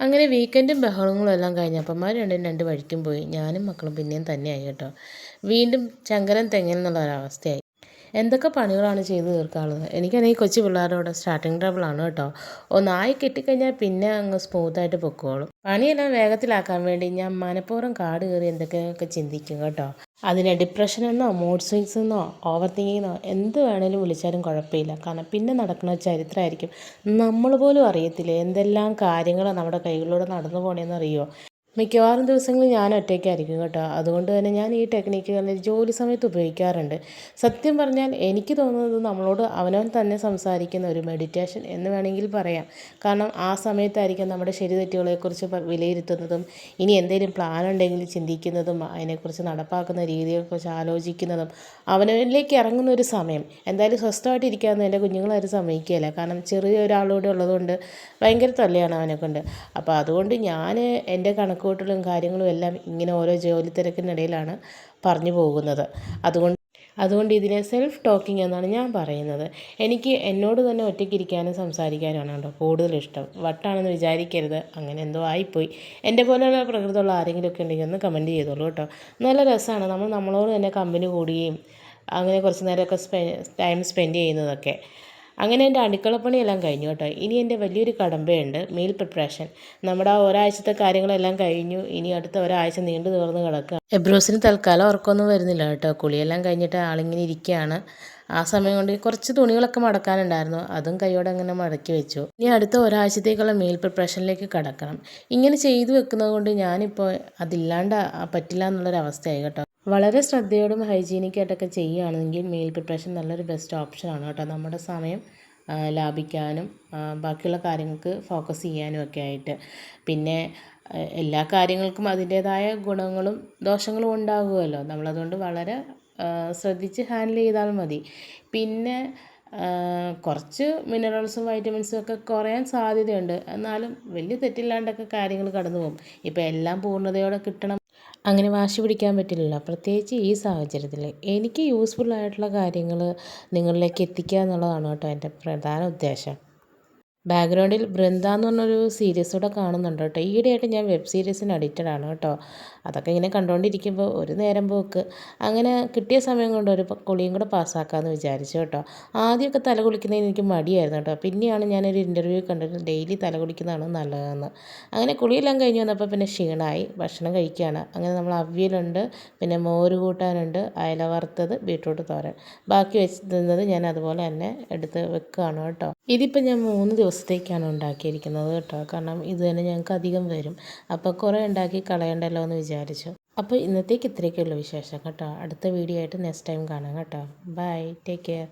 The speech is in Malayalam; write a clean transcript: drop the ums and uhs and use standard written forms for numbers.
അങ്ങനെ വീക്കെൻഡും ബഹളങ്ങളും എല്ലാം കഴിഞ്ഞപ്പന്മാർ രണ്ടും രണ്ട് വഴിക്കും പോയി. ഞാനും മക്കളും പിന്നെയും തന്നെയായി കേട്ടോ. വീണ്ടും ചങ്കരൻ തെങ്ങൽ എന്നുള്ള ഒരവസ്ഥയായി. എന്തൊക്കെ പണികളാണ് ചെയ്ത് തീർക്കാനുള്ളത്. എനിക്കാണെങ്കിൽ കൊച്ചു പിള്ളേരോട് സ്റ്റാർട്ടിങ് ട്രബിളാണ് കേട്ടോ. ഒന്നായി കിട്ടിക്കഴിഞ്ഞാൽ പിന്നെ അങ്ങ് സ്മൂത്തായിട്ട് പൊക്കോളും. പണിയെല്ലാം വേഗത്തിലാക്കാൻ വേണ്ടി ഞാൻ മനഃപൂർവ്വം കാട് കയറി എന്തൊക്കെയൊക്കെ ചിന്തിക്കും കേട്ടോ. അതിനെ ഡിപ്രഷനെന്നോ മൂഡ് സ്വിങ്സ് എന്നോ ഓവർ തിങ്കിങ്ങെന്നോ എന്ത് വേണേലും വിളിച്ചാലും കുഴപ്പമില്ല. കാരണം പിന്നെ നടക്കുന്ന ചരിത്രമായിരിക്കും. നമ്മൾ പോലും അറിയത്തില്ല എന്തെല്ലാം കാര്യങ്ങൾ നമ്മുടെ കൈകളിലൂടെ നടന്നു പോകണമെന്ന് അറിയുമോ. മിക്കവാറും ദിവസങ്ങളിൽ ഞാൻ ഒറ്റയ്ക്കായിരിക്കും കേട്ടോ. അതുകൊണ്ട് തന്നെ ഞാൻ ഈ ടെക്നിക്കുകൾ ജോലി സമയത്ത് ഉപയോഗിക്കാറുണ്ട്. സത്യം പറഞ്ഞാൽ എനിക്ക് തോന്നുന്നത് നമ്മളോട് അവനവൻ തന്നെ സംസാരിക്കുന്ന ഒരു മെഡിറ്റേഷൻ എന്ന് വേണമെങ്കിൽ പറയാം. കാരണം ആ സമയത്തായിരിക്കും നമ്മുടെ ശരി തെറ്റുകളെക്കുറിച്ച് വിലയിരുത്തുന്നതും ഇനി എന്തെങ്കിലും പ്ലാൻ ഉണ്ടെങ്കിൽ ചിന്തിക്കുന്നതും അതിനെക്കുറിച്ച് നടപ്പാക്കുന്ന രീതിയെക്കുറിച്ച് ആലോചിക്കുന്നതും അവനവനിലേക്ക് ഇറങ്ങുന്ന ഒരു സമയം. എന്തായാലും സ്വസ്ഥമായിട്ടിരിക്കാമെന്ന് എൻ്റെ കുഞ്ഞുങ്ങളാരും സമ്മതിക്കുകയില്ല. കാരണം ചെറിയ ഒരാളൂടെ ഉള്ളതുകൊണ്ട് ഭയങ്കര തല്ലിയാണ് അവനെക്കൊണ്ട്. അപ്പോൾ അതുകൊണ്ട് ഞാൻ എൻ്റെ കണക്കുകൂട്ടലും കാര്യങ്ങളും എല്ലാം ഇങ്ങനെ ഓരോ ജോലി തിരക്കിനിടയിലാണ് പറഞ്ഞു പോകുന്നത്. അതുകൊണ്ട് ഇതിനെ സെൽഫ് ടോക്കിംഗ് എന്നാണ് ഞാൻ പറയുന്നത്. എനിക്ക് എന്നോട് തന്നെ ഒറ്റയ്ക്കിരിക്കാനും സംസാരിക്കാനാണ് കേട്ടോ കൂടുതലിഷ്ടം. വട്ടാണെന്ന് വിചാരിക്കരുത്, അങ്ങനെ എന്തോ ആയിപ്പോയി. എൻ്റെ പോലെയുള്ള പ്രകൃതമുള്ള ആരെങ്കിലുമൊക്കെ ഉണ്ടെങ്കിൽ ഒന്ന് കമൻറ്റ് ചെയ്തോളൂ കേട്ടോ. നല്ല രസമാണ് നമ്മളോട് തന്നെ കമ്പനി കൂടുകയും അങ്ങനെ കുറച്ച് നേരമൊക്കെ ടൈം സ്പെൻഡ് ചെയ്യുന്നതൊക്കെ. അങ്ങനെ എൻ്റെ അടുക്കളപ്പണിയെല്ലാം കഴിഞ്ഞു കേട്ടോ. ഇനി എൻ്റെ വലിയൊരു കടമ്പയുണ്ട്, മീൽ പ്രിപ്പറേഷൻ. നമ്മുടെ ആ ഒരാഴ്ചത്തെ കാര്യങ്ങളെല്ലാം കഴിഞ്ഞു. ഇനി അടുത്ത ഒരാഴ്ച നീണ്ടു നിവർന്ന് കിടക്കുക. എബ്രോസിന് തൽക്കാലം ഉറക്കമൊന്നും വരുന്നില്ല കേട്ടോ. കുളിയെല്ലാം കഴിഞ്ഞിട്ട് ആളിങ്ങനെ ഇരിക്കുകയാണ്. ആ സമയം കൊണ്ട് കുറച്ച് തുണികളൊക്കെ മടക്കാനുണ്ടായിരുന്നു, അതും കൈയോടെ അങ്ങനെ മടക്കി വെച്ചു. ഇനി അടുത്ത ഒരാഴ്ചത്തേക്കുള്ള മീൽ പ്രിപ്പറേഷനിലേക്ക് കടക്കണം. ഇങ്ങനെ ചെയ്തു വെക്കുന്നത് കൊണ്ട് ഞാനിപ്പോൾ അതില്ലാണ്ട് പറ്റില്ല എന്നുള്ളൊരവസ്ഥയായി കേട്ടോ. വളരെ ശ്രദ്ധയോടും ഹൈജീനിക്കായിട്ടൊക്കെ ചെയ്യുകയാണെങ്കിൽ മീൽ പ്രിപ്പറേഷൻ നല്ലൊരു ബെസ്റ്റ് ഓപ്ഷനാണ് കേട്ടോ. നമ്മുടെ സമയം ലാഭിക്കാനും ബാക്കിയുള്ള കാര്യങ്ങൾക്ക് ഫോക്കസ് ചെയ്യാനും ഒക്കെ ആയിട്ട്. പിന്നെ എല്ലാ കാര്യങ്ങൾക്കും അതിൻ്റേതായ ഗുണങ്ങളും ദോഷങ്ങളും ഉണ്ടാകുമല്ലോ. നമ്മളതുകൊണ്ട് വളരെ ശ്രദ്ധിച്ച് ഹാൻഡിൽ ചെയ്താൽ മതി. പിന്നെ കുറച്ച് മിനറൽസും വൈറ്റമിൻസും ഒക്കെ കുറയാൻ സാധ്യതയുണ്ട്. എന്നാലും വലിയ തെറ്റില്ലാണ്ടൊക്കെ കാര്യങ്ങൾ കടന്നു പോകും. ഇപ്പോൾ എല്ലാം പൂർണ്ണതയോടെ കിട്ടണം അങ്ങനെ വാശി പിടിക്കാൻ പറ്റില്ലല്ലോ. പ്രത്യേകിച്ച് ഈ സാഹചര്യത്തിൽ എനിക്ക് യൂസ്ഫുള്ളായിട്ടുള്ള കാര്യങ്ങൾ നിങ്ങളിലേക്ക് എത്തിക്കുക എന്നുള്ളതാണ് കേട്ടോ എൻ്റെ പ്രധാന ഉദ്ദേശം. ബാക്ക്ഗ്രൗണ്ടിൽ ബൃന്ദ എന്ന് പറഞ്ഞൊരു സീരീസ് കൂടെ കാണുന്നുണ്ട് കേട്ടോ. ഈയിടെയായിട്ട് ഞാൻ വെബ് സീരീസിന് അഡിക്റ്റഡ് ആണ് കേട്ടോ. അതൊക്കെ ഇങ്ങനെ കണ്ടുകൊണ്ടിരിക്കുമ്പോൾ ഒരു നേരം പോക്ക്. അങ്ങനെ കിട്ടിയ സമയം കൊണ്ട് ഒരു കുളിയും കൂടെ പാസ്സാക്കാമെന്ന് വിചാരിച്ചു കേട്ടോ. ആദ്യമൊക്കെ തല കുളിക്കുന്നതിന് എനിക്ക് മടിയായിരുന്നു കേട്ടോ. പിന്നെയാണ് ഞാനൊരു ഇൻ്റർവ്യൂ കണ്ടിട്ട് ഡെയിലി തല കുളിക്കുന്നതാണ് നല്ലതെന്ന്. അങ്ങനെ കുളിയെല്ലാം കഴിഞ്ഞ് വന്നപ്പോൾ പിന്നെ ക്ഷീണമായി, ഭക്ഷണം കഴിക്കുകയാണ്. അങ്ങനെ നമ്മൾ അവിയലുണ്ട്, പിന്നെ മോര് കൂട്ടാനുണ്ട്, അയല വറുത്തത്, ബീട്രൂട്ട് തോരൻ. ബാക്കി വെച്ചിരുന്നത് ഞാൻ അതുപോലെ തന്നെ എടുത്ത് വെക്കുകയാണ് കേട്ടോ. ഇതിപ്പോൾ ഞാൻ 3 ദിവസത്തേക്കാണ് ഉണ്ടാക്കിയിരിക്കുന്നത് കേട്ടോ. കാരണം ഇത് തന്നെ ഞങ്ങൾക്ക് അധികം വരും. അപ്പോൾ കുറേ ഉണ്ടാക്കി കളയണ്ടല്ലോ എന്ന് വിചാരിച്ചു. അപ്പോൾ ഇന്നത്തേക്ക് ഇത്രയൊക്കെയുള്ള വിശേഷം കേട്ടോ. അടുത്ത വീഡിയോ ആയിട്ട് നെക്സ്റ്റ് ടൈം കാണാം കേട്ടോ. Bye, take care.